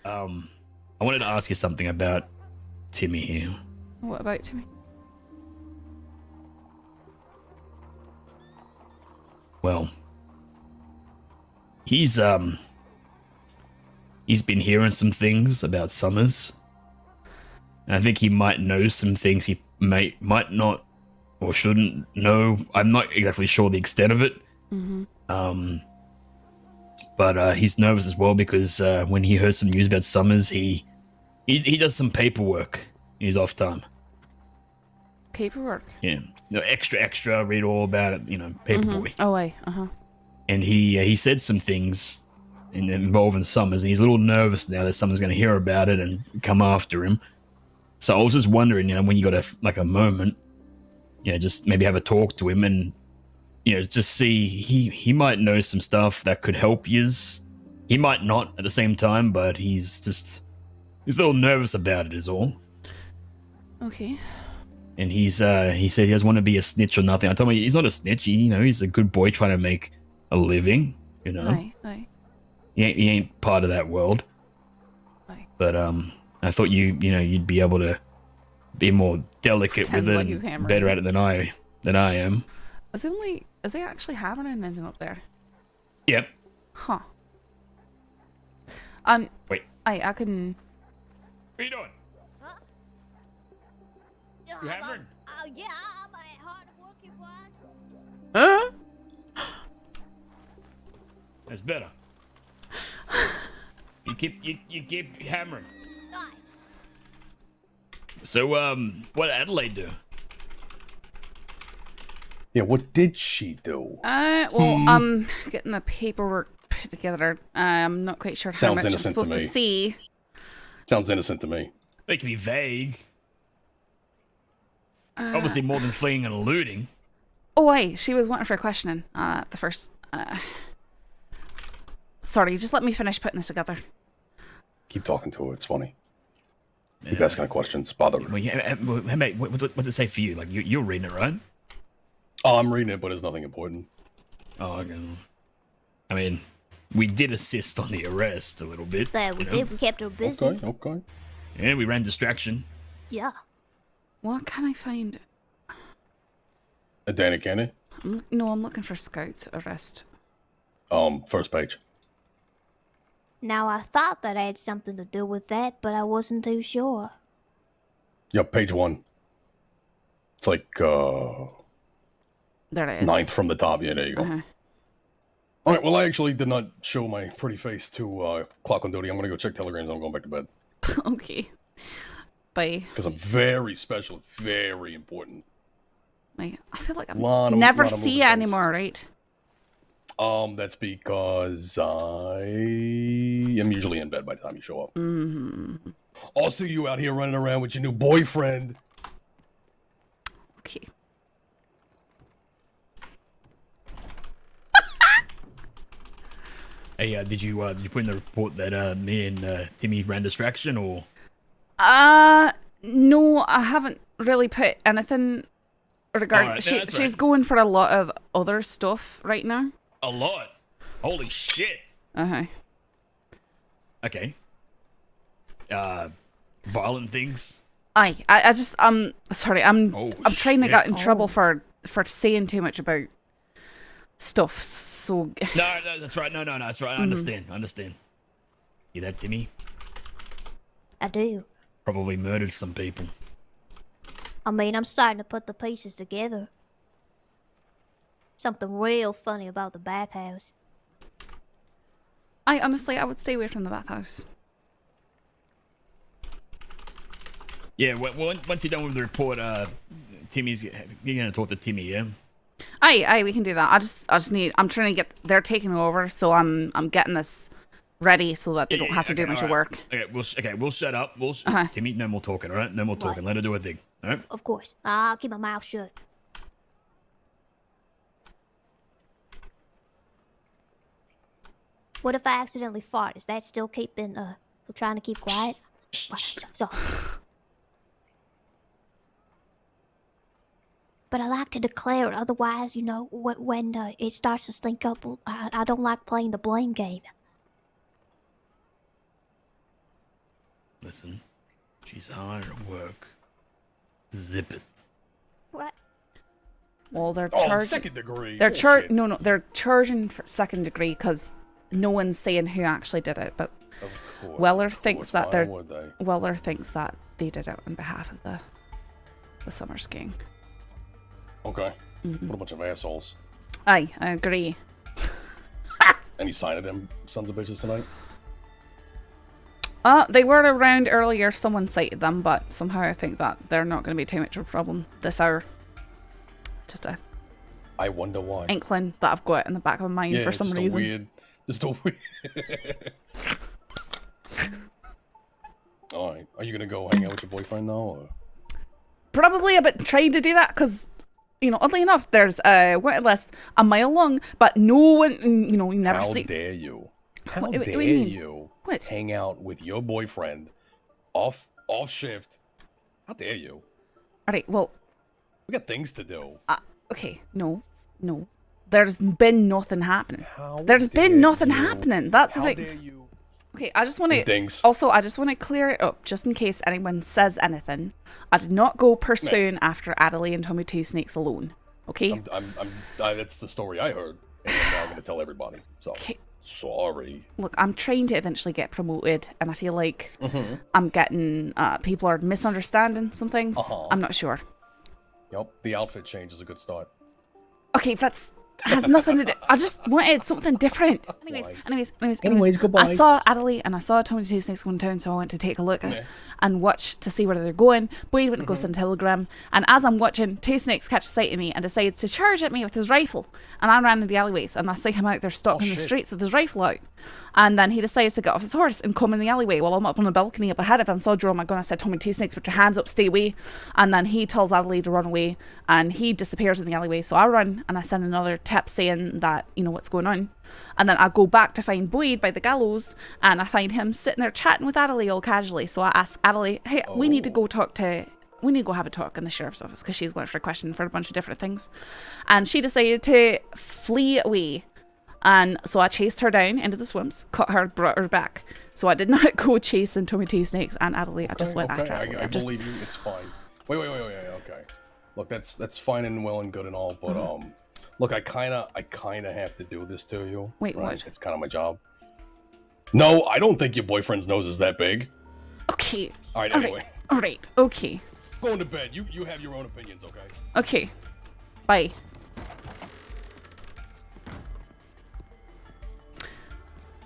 I wanted to ask you something about Timmy here. What about Timmy? Well, he's been hearing some things about Summers. And I think he might know some things he might not or shouldn't know. I'm not exactly sure the extent of it. But he's nervous as well because when he heard some news about Summers, he does some paperwork in his off time. Paperwork? Yeah, extra, read all about it. Paperboy. Oh, aye. And he said some things involving Summers, and he's a little nervous now that someone's going to hear about it and come after him. So I was just wondering, when you got a moment, just maybe have a talk to him and, just see he might know some stuff that could help yous. He might not at the same time, but he's a little nervous about it is all. Okay. And he said he doesn't want to be a snitch or nothing. I told him he's not a snitch. He's a good boy trying to make a living. Aye. He ain't part of that world. Aye. But I thought you'd be able to be more delicate with it, and better at it than I am. Is he actually hammering anything up there? Yep. Huh. Wait. I can. What are you doing? Huh? You hammering? Oh yeah, I'm a hard working one. Huh? That's better. You keep hammering. Aye. So what did Adelaide do? Yeah, what did she do? Well, getting the paperwork put together. I'm not quite sure how Sounds much I'm innocent supposed to to me. see. Sounds innocent to me. They can be vague. Obviously more than fleeing and looting. Oh, wait, she was wanting for questioning. The first. Sorry, just let me finish putting this together. Keep talking to her. It's funny. Keep asking her questions. Bother her. Well, yeah, hey, mate, what's it say for you? Like you're reading it, right? Oh, I'm reading it, but it's nothing important. Oh, okay. I mean, we did assist on the arrest a little bit. There we did. We kept her busy. Okay. Yeah, we ran distraction. Yeah. What can I find? A Dana Cannon? No, I'm looking for Scout's arrest. First page. Now I thought that had something to do with that, but I wasn't too sure. Yep, page 1. It's like, There it is. 9th from the top. Yeah, there you go. Alright, well, I actually did not show my pretty face to Clock on Duty. I'm gonna go check telegrams and I'm going back to bed. Okay. Bye. Because I'm very special, very important. I feel like I Lot of never moving see you things. anymore, right? That's because I am usually in bed by the time you show up. Mm-hmm. I'll see you out here running around with your new boyfriend. Okay. Hey, did you put in the report that me and Timmy ran distraction or? No, I haven't really put anything regarding. Alright, She's right. going for a lot of other stuff right now. A lot. Holy shit. Okay. Violent things. I just sorry, I'm trying to shit. get in trouble for saying too much about stuff. So No, that's right. No, that's right. I understand. You that, Timmy? I do. Probably murdered some people. I mean, I'm starting to put the pieces together. Something real funny about the bathhouse. I would stay away from the bathhouse. Yeah, well, once you're done with the report, you're gonna talk to Timmy, yeah? Aye, we can do that. I just need. I'm trying to get. They're taking over, so I'm getting this ready so that they don't have to do much of work. Okay, we'll shut up. Timmy, no more talking, all right? No more talking. Let her do her thing, all right? Of course. I'll keep my mouth shut. What if I accidentally fart? Is that still keeping, trying to keep quiet? So. But I like to declare it, otherwise, when it starts to stink up, I don't like playing the blame game. Listen, she's hard at work. Zip it. What? Well, they're Oh, charging. second degree. They're Bullshit. no, they're charging for second degree because no one's saying who actually did it. But Of course, Weller of thinks course. that they're- Why would they? Weller thinks that they did it on behalf of the summer skiing. Okay. Mm-hmm. What a bunch of assholes. Aye, I agree. Any sign of them sons of bitches tonight? They were around earlier. Someone cited them, but somehow I think that they're not going to be too much of a problem this hour. Just a I wonder why. inkling that I've got in the back of my mind Yeah, for some just reason. A weird, just a weird. All right. Are you gonna go hang out with your boyfriend now? Or? Probably a bit trying to do that because, you know, oddly enough, there's a waiting list a mile long, but no one, you know, you never How see. dare you? How What do dare you mean? you What? hang out with your boyfriend off shift? How dare you? All right, well, We got things to do. okay, no. There's been nothing happening. How There's dare been nothing you? happening. That's the How thing. dare you? Okay, I just want to. Dings. Also, I just want to clear it up, just in case anyone says anything. I did not go pursuing after Adelaide and Tommy Two Snakes alone. Okay. That's the story I heard, and I'm now gonna tell everybody. So Okay. sorry. Look, I'm trying to eventually get promoted, and I feel like Mm-hmm. I'm getting people are misunderstanding some things. Uh-huh. I'm not sure. Yep, the outfit change is a good start. Okay, that's has nothing to do. I just wanted something different. Anyways, goodbye. I saw Adelaide and I saw Tommy Two Snakes going down, so I went to take a look Yeah. and watch to see where they're going. Boyd went to go send a telegram, and as I'm watching, Two Snakes catches sight of me and decides to charge at me with his rifle. And I ran in the alleyways, and I see him out there stalking the shit. streets with his rifle out. And then he decides to get off his horse and come in the alleyway while I'm up on the balcony up ahead of him. So I drew my gun. I said, Tommy Two Snakes, put your hands up, stay away. And then he tells Adelaide to run away, and he disappears in the alleyway. So I run and I send another tip saying that, you know, what's going on. And then I go back to find Boyd by the gallows, and I find him sitting there chatting with Adelaide all casually. So I ask Adelaide, hey, we need to go we need to go have a talk in the sheriff's office because she's going for a question for a bunch of different things. And she decided to flee away. And so I chased her down into the swamps, caught her, brought her back. So I did not go chasing Tommy Two Snakes and Adelaide. I just went after Adelaide. I believe you. It's fine. Wait. Okay. Look, that's fine and well and good and all, but look, I kind of have to do this to you. Wait, right? what? It's kind of my job. No, I don't think your boyfriend's nose is that big. Okay. All right. All Anyway, right. All right. Okay. going to bed. You have your own opinions, okay? Okay. Bye.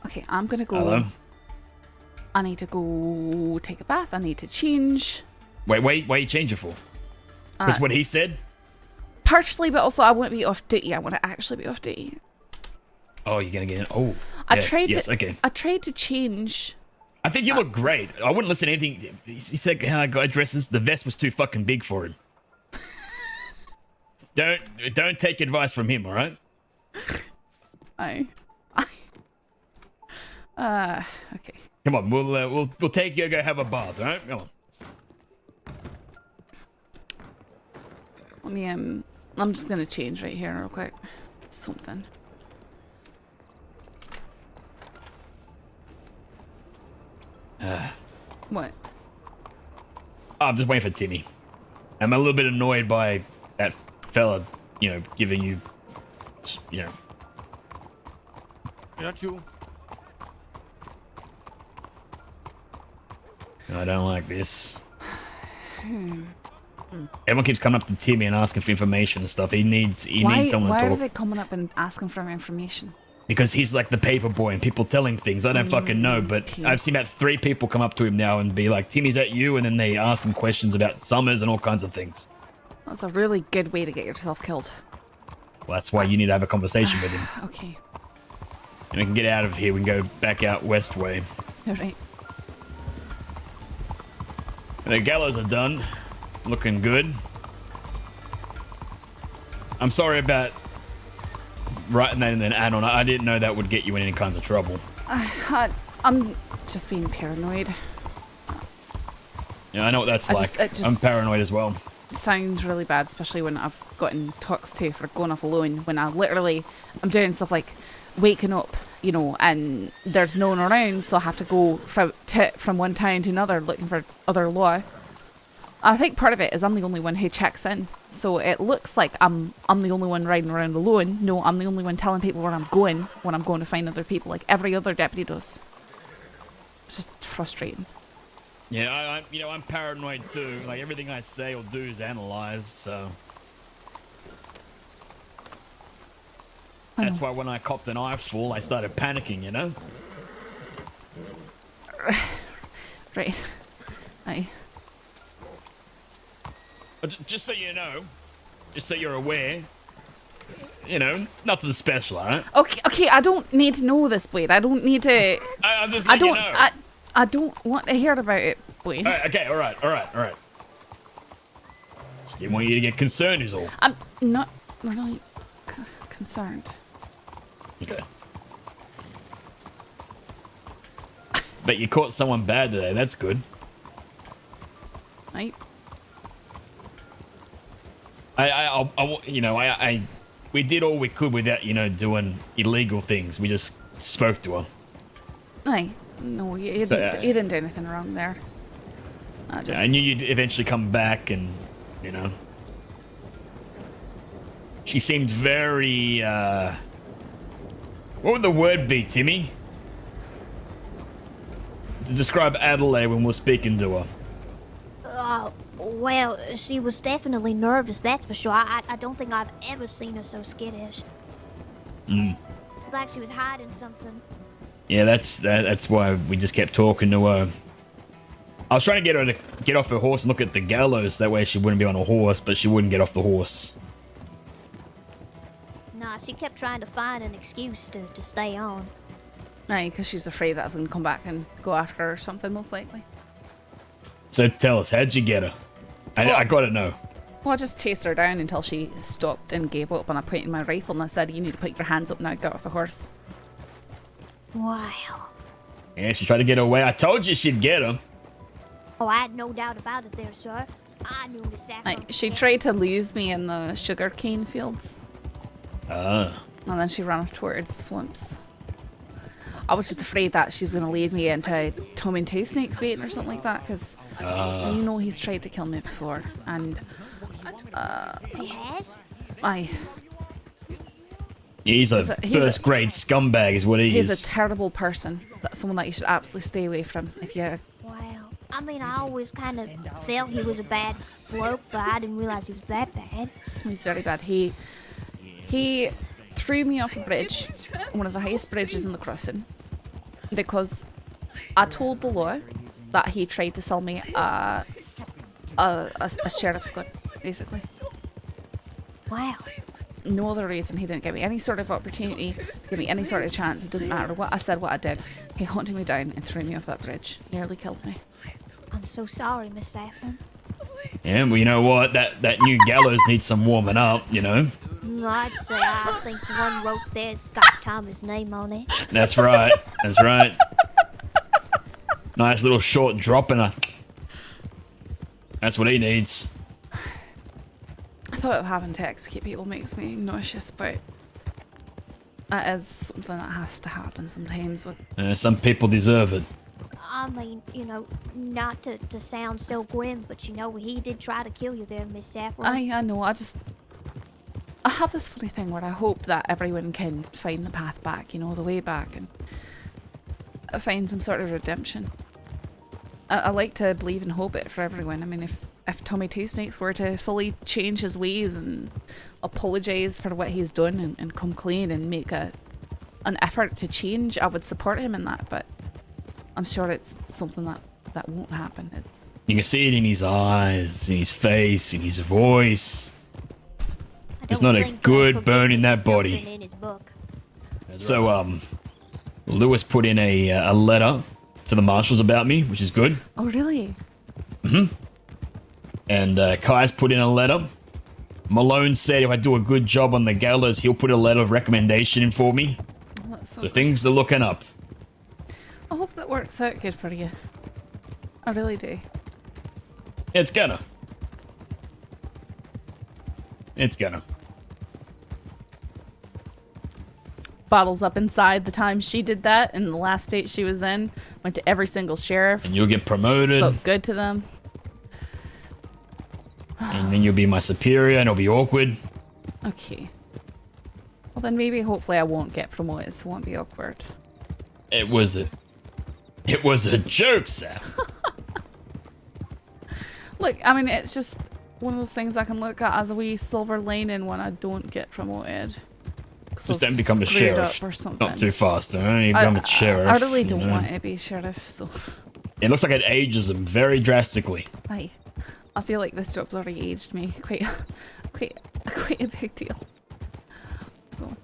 Okay, I'm gonna go. Hello? I need to go take a bath. I need to change. Wait, you change it for? That's what he said? Partially, but also I want to be off duty. I want to actually be off duty. Oh, you're gonna get in. Oh, I yes, tried yes, to. okay. I tried to change. I think you look great. I wouldn't listen to anything. He said how a guy dresses. The vest was too fucking big for him. Don't take advice from him, all right? Okay. Come on, we'll take you go have a bath, all right? Come on. Let me I'm just gonna change right here real quick. Something. What? I'm just waiting for Timmy. I'm a little bit annoyed by that fella, giving you, Not you. I don't like this. Everyone keeps coming up to Timmy and asking for information and stuff. He needs someone why to are talk. they coming up and asking for information? Because he's like the paper boy and people tell him things. I don't fucking know, but okay. I've seen about 3 people come up to him now and be like, Timmy's that you? And then they ask him questions about summers and all kinds of things. That's a really good way to get yourself killed. Well, that's why you need to have a conversation with him. Okay. And we can get out of here. We can go back out west way. All right. The gallows are done. Looking good. I'm sorry about writing that in an add-on. I didn't know that would get you in any kinds of trouble. I'm just being paranoid. Yeah, I know what that's like. I'm paranoid as well. Sounds really bad, especially when I've gotten talks to for going off alone. When I'm doing stuff like waking up, you know, and there's no one around, so I have to go from one town to another looking for other law. I think part of it is I'm the only one who checks in, so it looks like I'm the only one riding around alone. No, I'm the only one telling people where I'm going when I'm going to find other people, like every other deputy does. It's just frustrating. Yeah, I'm paranoid too. Like everything I say or do is analyzed, so that's why when I copped an eyeful, I started panicking. You know. Right. But just so you know, just so you're aware, you know, nothing special, alright? Okay, I don't need to know this, Boyd. I don't need to. I'm just I letting don't. you know. I don't want to hear about it, Boyd. Okay, all right. Just didn't want you to get concerned, is all. I'm not really concerned. Okay. Bet you caught someone bad today. That's good. Right? We did all we could without, doing illegal things. We just spoke to her. Aye. No, you didn't do anything wrong there. I knew you'd eventually come back and, she seemed very, what would the word be, Timmy? To describe Adelaide when we're speaking to her. Well, she was definitely nervous, that's for sure. I don't think I've ever seen her so skittish. Like she was hiding something. Yeah, that's why we just kept talking to her. I was trying to get her to get off her horse and look at the gallows. That way she wouldn't be on a horse, but she wouldn't get off the horse. Nah, she kept trying to find an excuse to stay on. Aye, because she's afraid that I was going to come back and go after her or something, most likely. So tell us, how'd you get her? I gotta know. Well, I just chased her down until she stopped and gave up, and I pointed my rifle and I said, "You need to put your hands up now, get off the horse." Wow. Yeah, she tried to get away. I told you she'd get her. Oh, I had no doubt about it there, sir. I knew the Saffron. She tried to lose me in the sugarcane fields. And then she ran off towards the swamps. I was just afraid that she was going to lead me into Tommy Two Snakes waiting or something like that, because he's tried to kill me before, and He has? He's a first-grade scumbag is what he is. He's a terrible person. That's someone that you should absolutely stay away from. If you... Wow. I mean, I always kind of felt he was a bad bloke, but I didn't realize he was that bad. He's very bad. He threw me off a bridge, one of the highest bridges in the crossing, because I told the law that he tried to sell me a sheriff's gun, basically. Wow. No other reason. He didn't give me any sort of opportunity, give me any sort of chance. It didn't matter what I said, what I did. He hunted me down and threw me off that bridge. Nearly killed me. I'm so sorry, Miss Saffron. Yeah, well, you know what? That new gallows needs some warming up, you know? I'd say I think the one wrote there's got Tommy's name on it. That's right. That's right. Nice little short drop in her. That's what he needs. I thought of having to execute people makes me nauseous, but that is something that has to happen sometimes. Some people deserve it. I mean, not to sound so grim, but he did try to kill you there, Miss Saffron. I know. I have this funny thing where I hope that everyone can find the path back, the way back, and find some sort of redemption. I like to believe and hope it for everyone. I mean, if Tommy Two Snakes were to fully change his ways and apologise for what he's done and come clean and make an effort to change, I would support him in that, but I'm sure it's something that won't happen. You can see it in his eyes, in his face, in his voice. There's not a good burn in that body. In his book. So, Lewis put in a letter to the marshals about me, which is good. Oh, really? Mm-hmm. And Kai's put in a letter. Malone said if I do a good job on the gallows, he'll put a letter of recommendation in for me. Oh, that's so So things are looking up. I hope that works out good for you. I really do. It's gonna. bottles up inside the time she did that in the last state she was in. Went to every single sheriff. And you'll get promoted. Spoke good to them. And then you'll be my superior and it'll be awkward. Okay. Well, then maybe hopefully I won't get promoted, so it won't be awkward. It was a joke, Saff. Look, I mean, it's just one of those things I can look at as a wee silver lining when I don't get promoted. Just don't become the Screwed up sheriff. or something. Not too fast, don't you become a sheriff. I really you don't know. want to be sheriff, so It looks like it ages them very drastically. I feel like this job's already aged me quite a big deal. So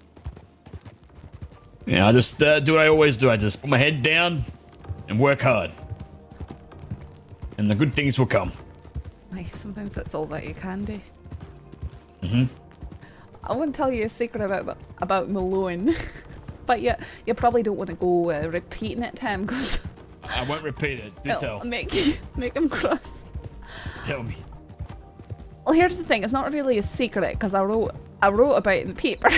Yeah, I just do what I always do. I just put my head down and work hard. And the good things will come. sometimes that's all that you can do. Mm-hmm. I want to tell you a secret about Malone, but you probably don't want to go repeating it to him because I won't repeat it. Do tell. make him cross. Tell me. Well, here's the thing. It's not really a secret because I wrote about it in the paper.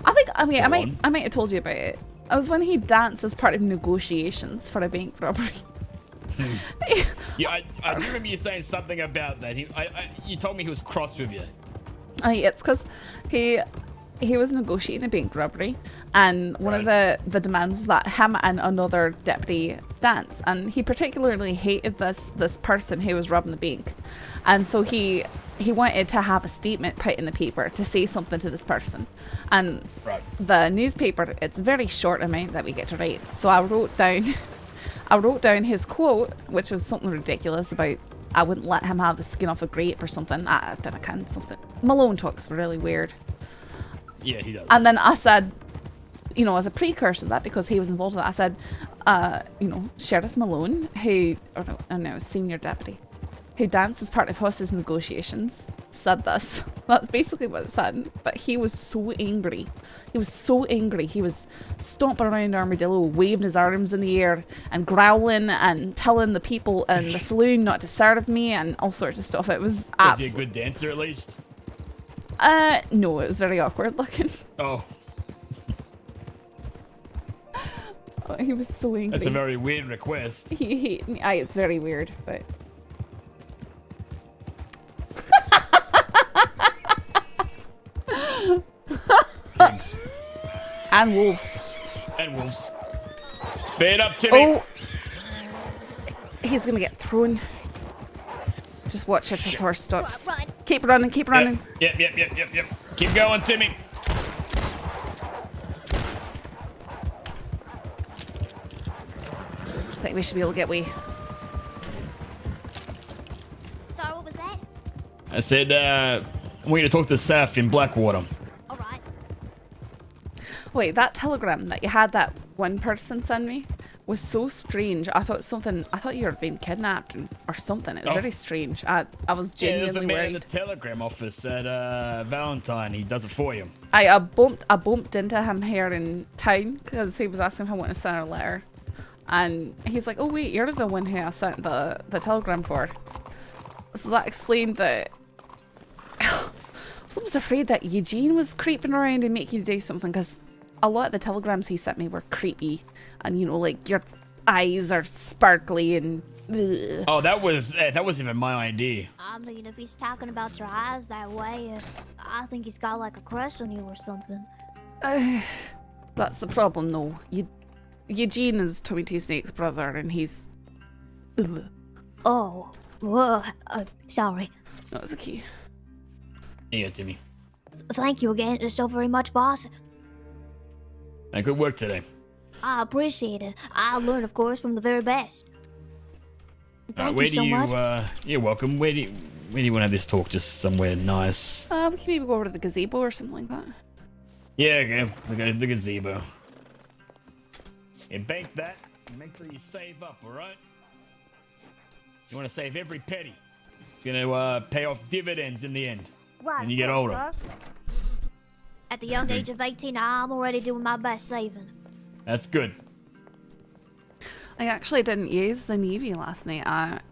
I might have told you about it. It was when he danced as part of negotiations for a bank robbery. Yeah, I do remember you saying something about that. You told me he was cross with you. It's because he was negotiating a bank robbery, and one of the demands was that him and another deputy dance, and he particularly hated this person who was robbing the bank, and so he wanted to have a statement put in the paper to say something to this person, and the newspaper, it's a very short amount that we get to write, so I wrote down his quote, which was something ridiculous about I wouldn't let him have the skin off a grape or something. Something. Malone talks really weird. Yeah, he does. And then I said, as a precursor to that, because he was involved in that, I said, Sheriff Malone, senior deputy, who danced as part of hostage negotiations, said this. That's basically what it said. But he was so angry. He was so angry. He was stomping around Armadillo, waving his arms in the air and growling and telling the people in the saloon not to serve me and all sorts of stuff. It was Was he a good dancer at least? No, it was very awkward looking. Oh. He was so angry. That's a very weird request. He hated me. It's very weird, but... Pigs. And wolves. And wolves. Speed up, Timmy. Oh! He's gonna get thrown. Just watch if his horse stops. Run. Keep running, keep running. Yep. Keep going, Timmy. I think we should be able to get away. Sorry, what was that? I said, I want you to talk to Saff in Blackwater. All right. Wait, that telegram that you had that one person send me was so strange. I thought you were being kidnapped or something. It was very strange. I was Yeah, there's a genuinely man in the worried. telegram office at Valentine. He does it for you. I bumped into him here in town because he was asking if I wanted to send a letter. And he's like, oh wait, you're the one who I sent the telegram for. So that explained that I was almost afraid that Eugene was creeping around and making you do something, because a lot of the telegrams he sent me were creepy. And like your eyes are sparkly and... Ugh. Oh, that wasn't even my idea. I mean, if he's talking about your eyes that way, I think he's got like a crush on you or something. That's the problem though. Eugene is Tommy T. Snake's brother and he's... Ugh. Oh, whoa, sorry. No, it's okay. Yeah, Timmy. Thank you again so very much, boss. Good work today. I appreciate it. I learned, of course, from the very best. Thank you so much. You're welcome. Where do you want to have this talk? Just somewhere nice. We can maybe go over to the gazebo or something like that. Yeah, okay. The gazebo. Yeah, bank that. And make sure you save up, alright? You want to save every penny. It's going to pay off dividends in the end. When you get older. At the young age of 18, I'm already doing my best saving. That's good. I actually didn't use the Navy last night.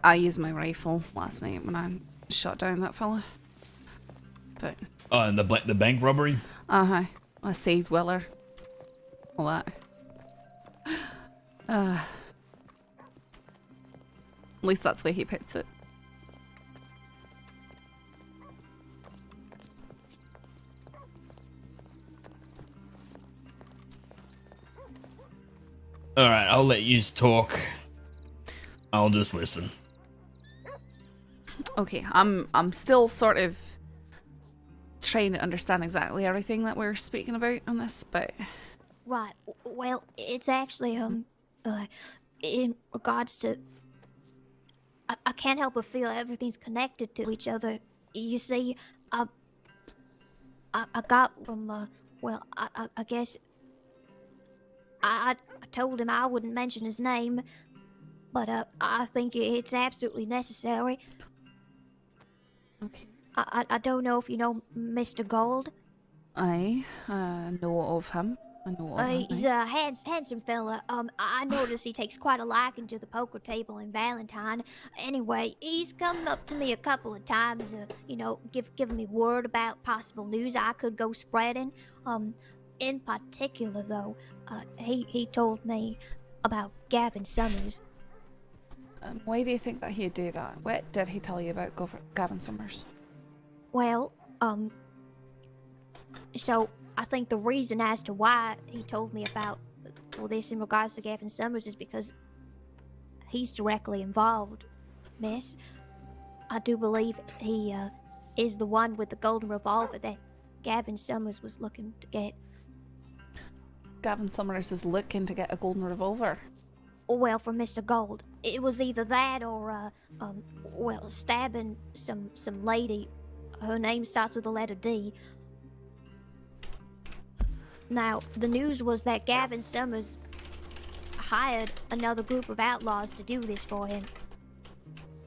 I used my rifle last night when I shot down that fella. But Oh, and the bank robbery? uh-huh. I saved Weller. All that. At least that's the way he puts it. All right, I'll let you talk. I'll just listen. Okay, I'm still sort of trying to understand exactly everything that we're speaking about on this, but Right. Well, it's actually in regards to. I can't help but feel everything's connected to each other. You see, I got from well, I guess I told him I wouldn't mention his name, but I think it's absolutely necessary. okay. I don't know if you know Mr. Gold. I know of him. I know of him. He's a handsome fella. I notice he takes quite a liking to the poker table in Valentine. Anyway, he's come up to me a couple of times, giving me word about possible news I could go spreading. In particular, though, he told me about Gavin Summers. And why do you think that he'd do that? What did he tell you about Gavin Summers? Well, so I think the reason as to why he told me about this in regards to Gavin Summers is because he's directly involved, miss. I do believe he is the one with the golden revolver that Gavin Summers was looking to get. Gavin Summers is looking to get a golden revolver. Well, from Mr. Gold. It was either that or, stabbing some lady. Her name starts with the letter D. Now, the news was that Gavin Summers hired another group of outlaws to do this for him.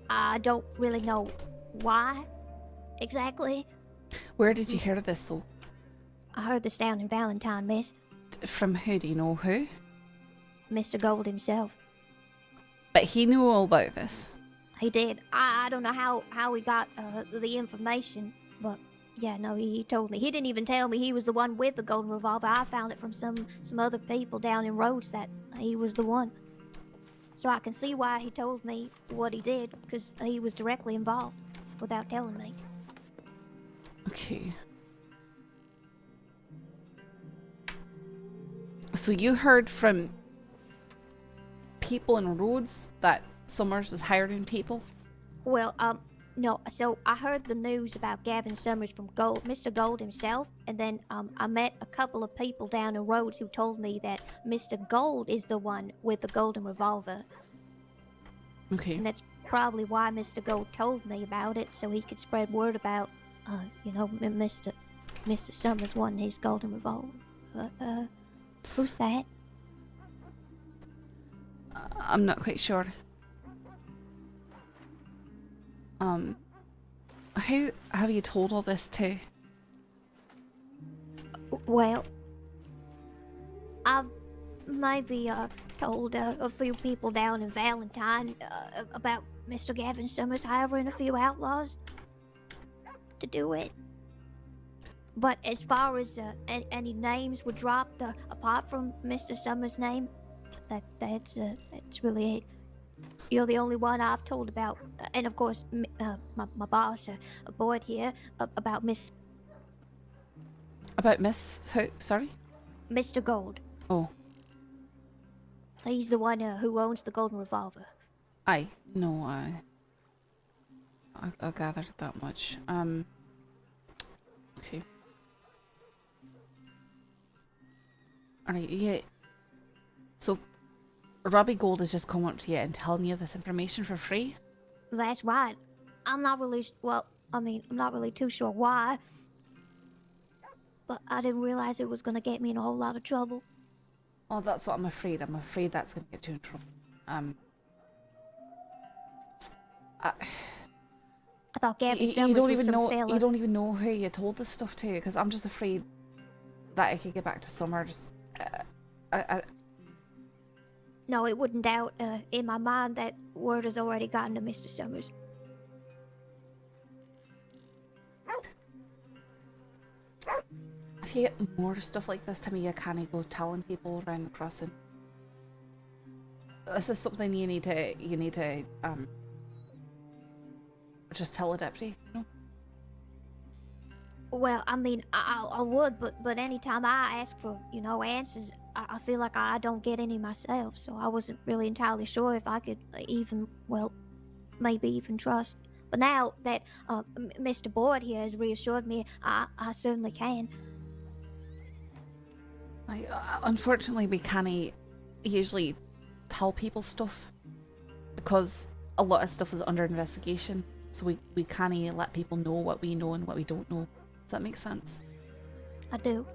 I don't really know why exactly. Where did you hear of this, though? I heard this down in Valentine, miss. From who? Do you know who? Mr. Gold himself. But he knew all about this. He did. I don't know how he got the information, but yeah, no, he told me. He didn't even tell me he was the one with the golden revolver. I found it from some other people down in Rhodes that he was the one. So I can see why he told me what he did, because he was directly involved without telling me. Okay. So you heard from people in Rhodes that Summers was hiring people? Well, no, so I heard the news about Gavin Summers from Mr. Gold himself, and then I met a couple of people down in Rhodes who told me that Mr. Gold is the one with the golden revolver. Okay. And that's probably why Mr. Gold told me about it, so he could spread word about, Mr. Summers wanting his golden revolver. Who's that? I'm not quite sure. Who have you told all this to? Well, I've maybe told a few people down in Valentine about Mr. Gavin Summers hiring a few outlaws to do it. But as far as any names were dropped apart from Mr. Summers' name, that's really it. You're the only one I've told about, and of course, my boss, Boyd here, about About Miss who? Sorry? Mr. Gold. Oh, He's the one who owns the golden revolver. I gathered that much. Okay. Alright, yeah. So, Robbie Gold is just coming up to you and telling you this information for free? That's right. I'm not really too sure why. But I didn't realize it was gonna get me in a whole lot of trouble. Oh, that's what I'm afraid. I'm afraid that's going to get you in trouble. I thought Gavin You Summers don't was even some know. fella. You don't even know who you told this stuff to, because I'm just afraid that I could get back to Summer. Just, No, it wouldn't doubt in my mind that word has already gotten to Mr. Summers. Have if you get more stuff like this, Timmy, you can't go telling people around the crossing. This is something you need to just tell a deputy, you know? Well, I mean, I would, but anytime I ask for, answers, I feel like I don't get any myself, so I wasn't really entirely sure if I could maybe even trust. But now that Mr. Boyd here has reassured me, I certainly can. Unfortunately, we can't usually tell people stuff because a lot of stuff is under investigation, so we can't let people know what we know and what we don't know. Does that make sense? I do.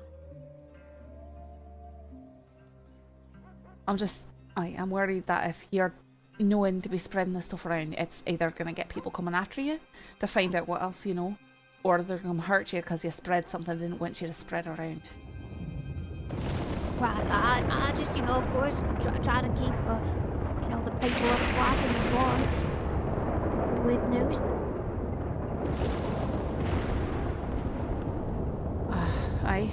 I'm worried that if you're known to be spreading this stuff around, it's either going to get people coming after you to find out what else you know, or they're going to hurt you because you spread something they didn't want you to spread around. Right, I just, of course, try to keep, the people of the crossing informed with news. Okay,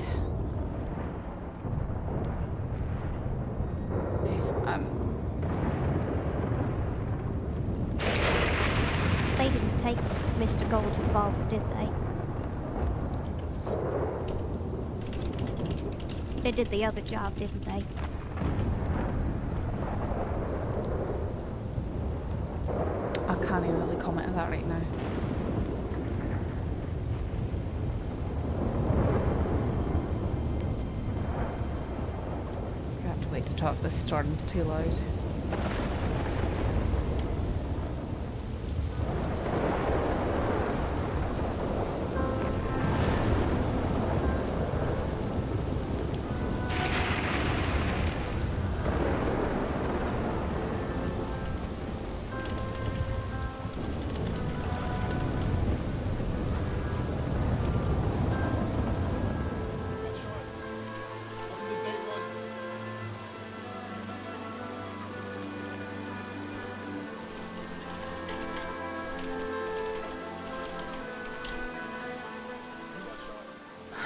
They didn't take Mr. Gold's revolver, did they? They did the other job, didn't they? I can't even really comment on that right now. I have to wait to talk. This storm's too loud.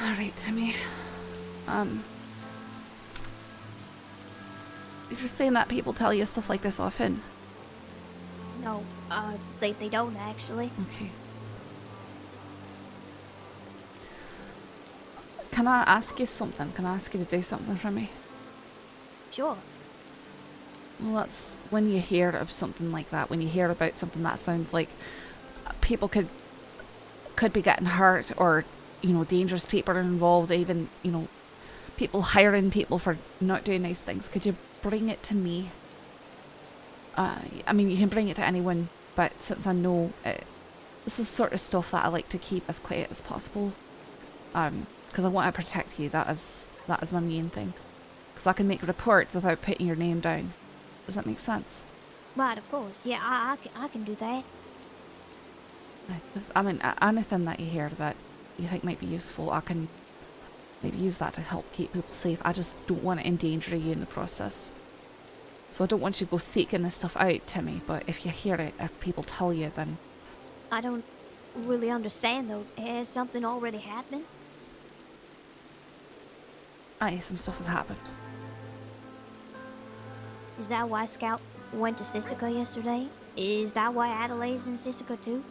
Alright, Timmy. You're just saying that people tell you stuff like this often? No, they don't actually. Okay. Can I ask you something? Can I ask you to do something for me? Sure. Well, that's when you hear of something like that, when you hear about something that sounds like people could be getting hurt, or dangerous people are involved, even people hiring people for not doing nice things, could you bring it to me? I mean, you can bring it to anyone, but since I know this is sort of stuff that I like to keep as quiet as possible, because I want to protect you. That is my main thing, because I can make reports without putting your name down. Does that make sense? Right, of course. Yeah, I can do that. I mean, anything that you hear that you think might be useful, I can maybe use that to help keep people safe. I just don't want to endanger you in the process. So I don't want you to go seeking this stuff out, Timmy, but if you hear it, if people tell you, then... I don't really understand, though. Has something already happened? Aye, some stuff has happened. Is that why Scout went to Sisika yesterday? Is that why Adelaide's in Sisika, too?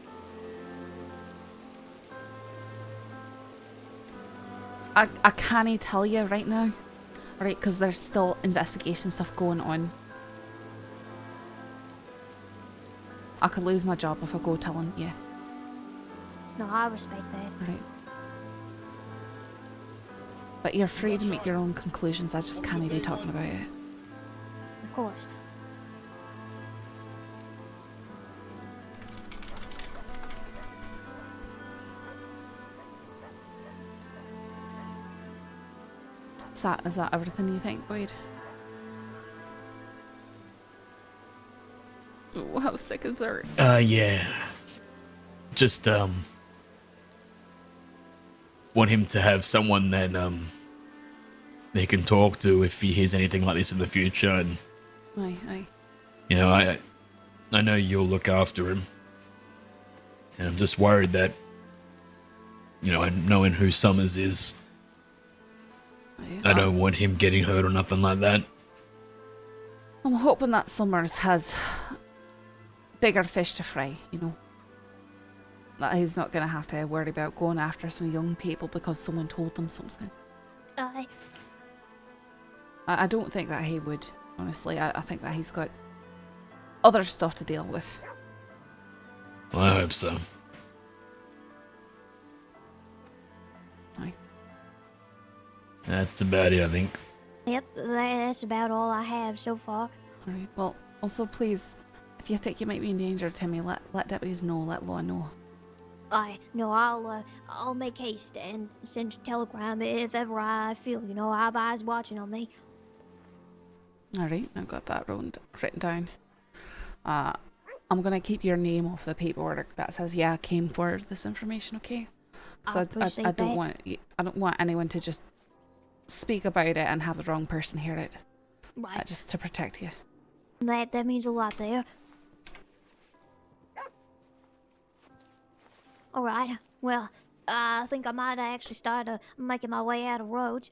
I can't tell you right now, right? Because there's still investigation stuff going on. I could lose my job if I go telling you. No, I respect that. Right. But you're free to make your own conclusions. I just can't be talking about it. Of course. Is that everything you think, Boyd? Oh, how sick it hurts. Yeah. Just, want him to have someone that, they can talk to if he hears anything like this in the future, and... Aye. I know you'll look after him. And I'm just worried that, knowing who Summers is, I don't want him getting hurt or nothing like that. I'm hoping that Summers has bigger fish to fry, you know. That he's not going to have to worry about going after some young people because someone told them something. Aye. I don't think that he would, honestly. I think that he's got other stuff to deal with. Well, I hope so. Aye. That's about it, I think. Yep, that's about all I have so far. Alright, well, also please, if you think you might be in danger, Timmy, let deputies know, let law know. Aye, no, I'll make haste and send a telegram if ever I feel, you know, I've eyes watching on me. Alright, I've got that written down. I'm gonna keep your name off the paperwork that says, yeah, I came for this information, okay? I appreciate I don't that. want anyone to just speak about it and have the wrong person hear it. Right, Just to protect you. that means a lot there. Alright, well, I think I might actually start making my way out of Rhodes.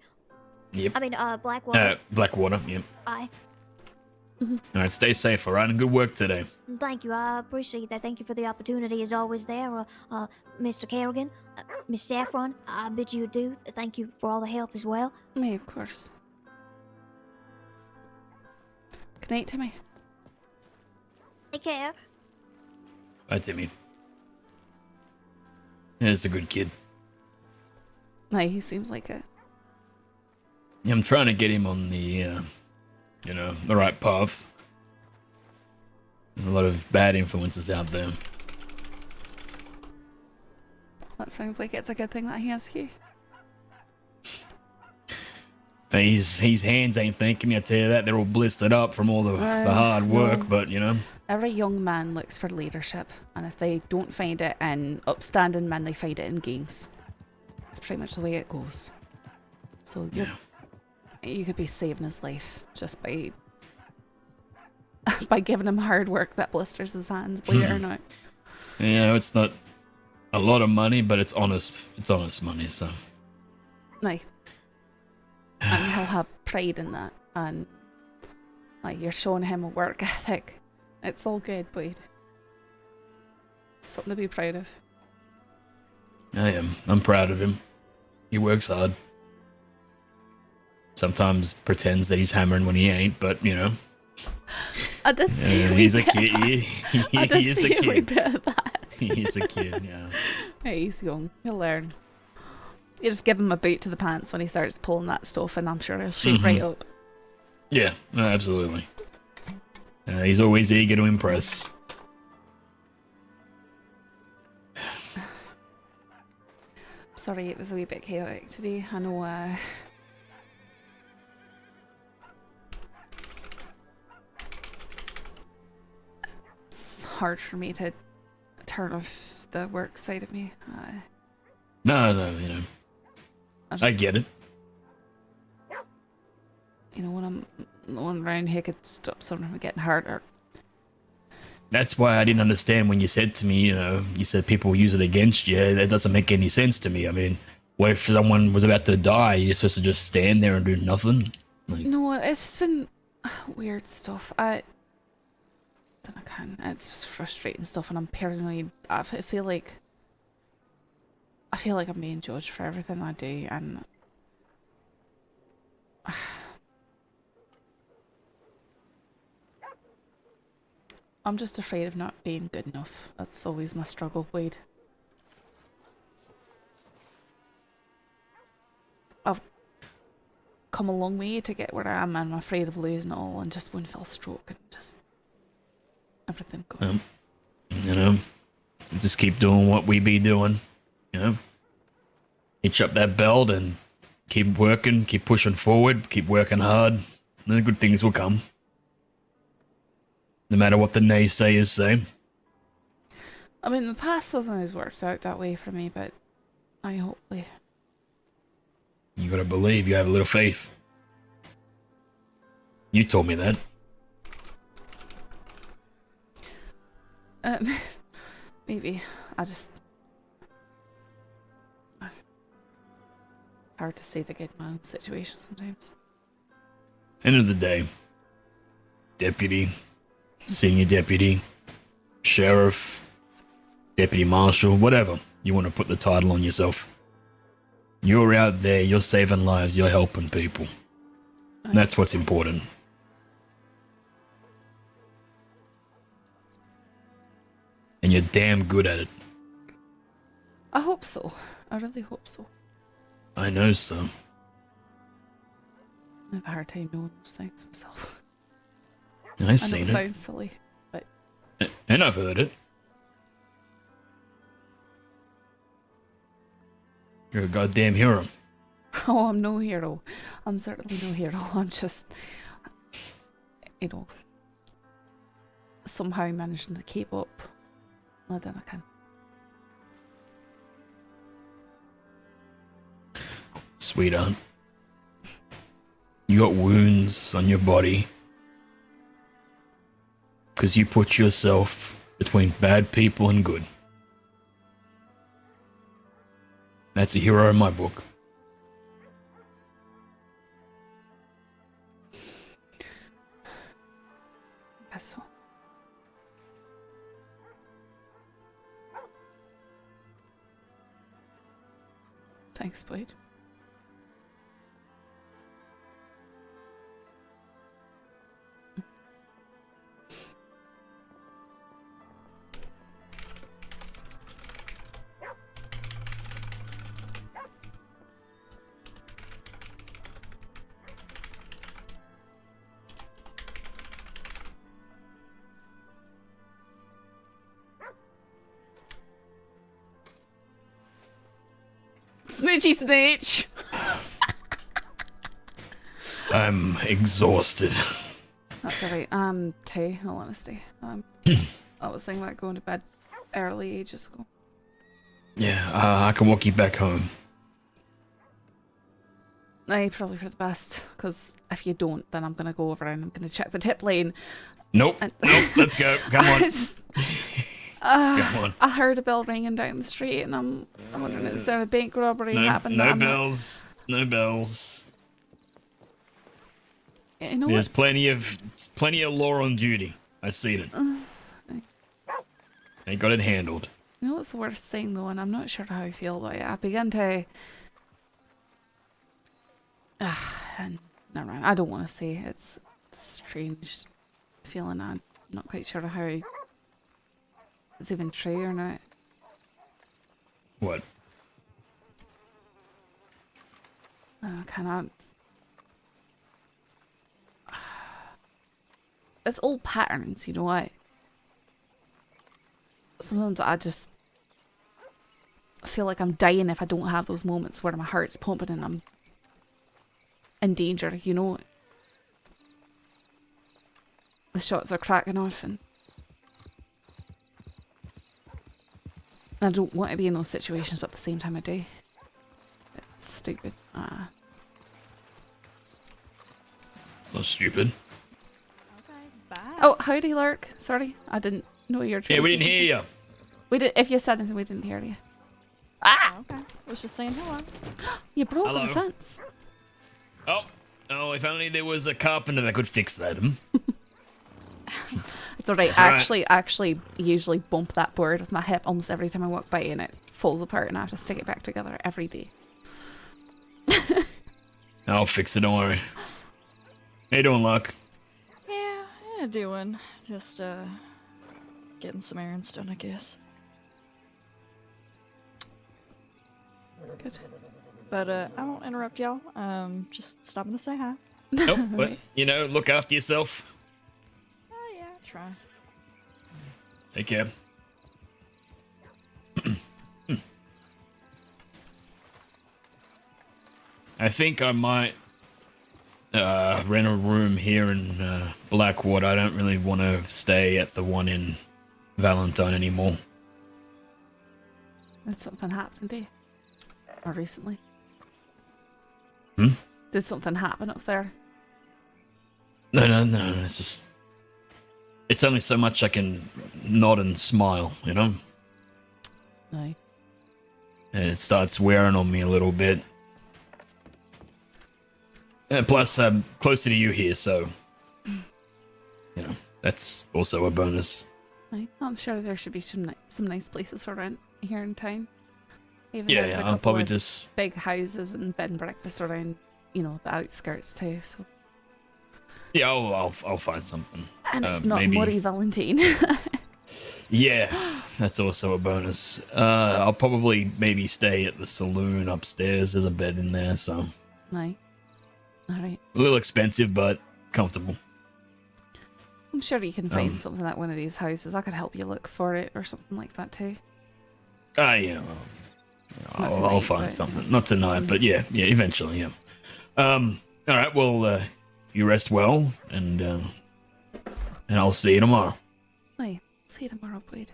Yep. I mean, Blackwater. Blackwater, yep. Aye. Alright, stay safe, alright, and good work today. Thank you, I appreciate that. Thank you for the opportunity as always there, Mr. Kerrigan. Miss Saffron, I bid you adieu. Thank you for all the help as well. Me, of course. Good night, Timmy. Take care. Bye, Timmy. Yeah, he's a good kid. Aye, he seems like it. Yeah, I'm trying to get him on the, the right path. A lot of bad influences out there. That sounds like it's a good thing that he has you. His hands ain't thanking me, I tell you that. They're all blistered up from all the hard work, no. but, you know. Every young man looks for leadership, and if they don't find it in upstanding men, they find it in gangs. That's pretty much the way it goes. So you could be saving his life just by by giving him hard work that blisters his hands, believe it or not. You know, it's not a lot of money, but it's honest money, so. Aye. And he'll have pride in that, and like you're showing him a work ethic. It's all good, Boyd. Something to be proud of. I am. I'm proud of him. He works hard. Sometimes pretends that he's hammering when he ain't, but, you know. I did see a wee he's a bit of kid. that. I He did is a see a wee kid. bit of that. He's a kid, yeah. Hey, he's young. He'll learn. You just give him a boot to the pants when he starts pulling that stuff, and I'm sure he'll shape right up. Yeah, no, absolutely. He's always eager to impress. Sorry, it was a wee bit chaotic today. I know, it's hard for me to turn off the work side of me. No, you know. I get it. You know, when I'm the one around here could stop someone from getting hurt or... That's why I didn't understand when you said to me, you said people use it against you. That doesn't make any sense to me. I mean, what if someone was about to die? You're supposed to just stand there and do nothing? Like, No, it's just been weird stuff. It's just frustrating stuff, and I'm paranoid. I feel like I'm being judged for everything I do, and I'm just afraid of not being good enough. That's always my struggle, Boyd. I've come a long way to get where I am, and I'm afraid of losing it all, and just one fell stroke, and just everything gone. you know, just keep doing what we be doing, you know. Hitch up that belt and keep working, keep pushing forward, keep working hard. And the good things will come. No matter what the naysayers say. I mean, the past hasn't always worked out that way for me, but I hopefully... You gotta believe, you have a little faith. You told me that. Maybe. I just... Hard hard to see the good man situation sometimes. End of the day, deputy, senior deputy, sheriff, deputy marshal, whatever you want to put the title on yourself. You're out there, you're saving lives, you're helping people. That's what's important. And you're damn good at it. I hope so. I really hope so. I know so. I have a hard time knowing those things myself. I've I know seen it it. sounds silly, but And I've heard it. You're a goddamn hero. oh, I'm no hero. I'm certainly no hero. I'm just, you know, somehow managing to keep up. I don't know, I can. Sweetheart. You got wounds on your body. Because you put yourself between bad people and good. That's a hero in my book. Guess so. Thanks, Boyd. Smoochy smooch! I'm exhausted. That's alright. Too, in all honesty. I was thinking about going to bed early ages ago. Yeah, I can walk you back home. Aye, probably for the best, because if you don't, then I'm going to go over and I'm going to check the tip lane. Nope. And Nope. Let's go. Come on. Come on. I heard a bell ringing down the street, and I'm wondering, is there a bank robbery happening? No bells. No bells. You know There's what's- plenty of law on duty. I seen it. They got it handled. You know what's the worst thing though, and I'm not sure how I feel about it. I begin to. And never mind. I don't want to say it's a strange feeling. I'm not quite sure how it's even true or not. What? I cannot. It's all patterns, you know what? Sometimes I just feel like I'm dying if I don't have those moments where my heart's pumping and I'm in danger, you know? The shots are cracking off and I don't want to be in those situations, but at the same time I do. It's stupid. It's not stupid. Okay, bye. Oh, howdy, Lark. Sorry, I didn't know your Yeah, we didn't hear you. We did. If you said anything, we didn't hear you. Oh, okay. Was just saying hello. You broke Hello. the fence. Oh, if only there was a carpenter that could fix that. It's alright. That's right. I actually usually bump that board with my hip almost every time I walk by, and it falls apart, and I have to stick it back together every day. I'll fix it, don't worry. How you doing, Luck? Yeah, doing. Just, getting some errands done, I guess. Good. But, I won't interrupt y'all. Just stopping to say hi. Nope, but, look after yourself. Oh, yeah, try. Take care. I think I might rent a room here in Blackwater. I don't really want to stay at the one in Valentine anymore. Did something happen to you? Or recently? Hmm? Did something happen up there? No. It's just... It's only so much I can nod and smile, you know? No. And it starts wearing on me a little bit. And plus, I'm closer to you here, so that's also a bonus. Right. I'm sure there should be some nice places for rent here in town. Even Yeah, there's a I'll couple probably of just. big houses and bed and breakfasts around, the outskirts too. So. Yeah, I'll find something. And it's not maybe. Murray Valentine. Yeah, that's also a bonus. I'll probably maybe stay at the saloon upstairs. There's a bed in there, so No. All right. a little expensive, but comfortable. I'm sure you can find something at one of these houses. I could help you look for it or something like that too. I'll tonight, find but, something. Not tonight, but yeah, eventually, yeah. All right, well, you rest well, and I'll see you tomorrow. Aye. See you tomorrow, Boyd.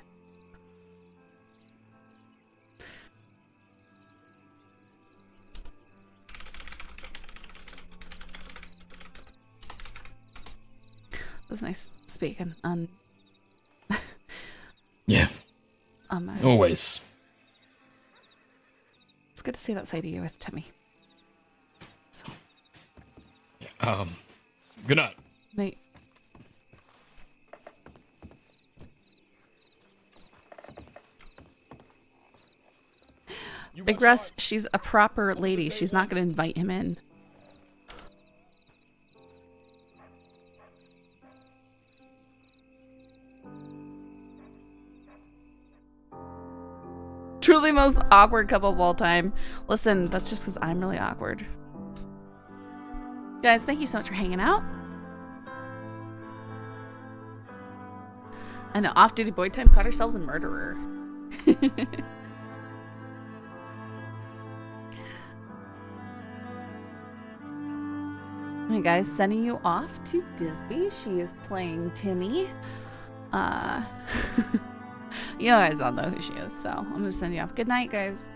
It was nice speaking, and Yeah, always. it's good to see that side of you with Timmy. So, Good night. night. Big Russ, she's a proper lady. She's not going to invite him in. Truly most awkward couple of all time. Listen, that's just because I'm really awkward. Guys, thank you so much for hanging out. And off-duty Boyd time caught ourselves a murderer. Alright guys, sending you off to Disby. She is playing Timmy. You guys all know who she is, so I'm gonna send you off. Good night, guys.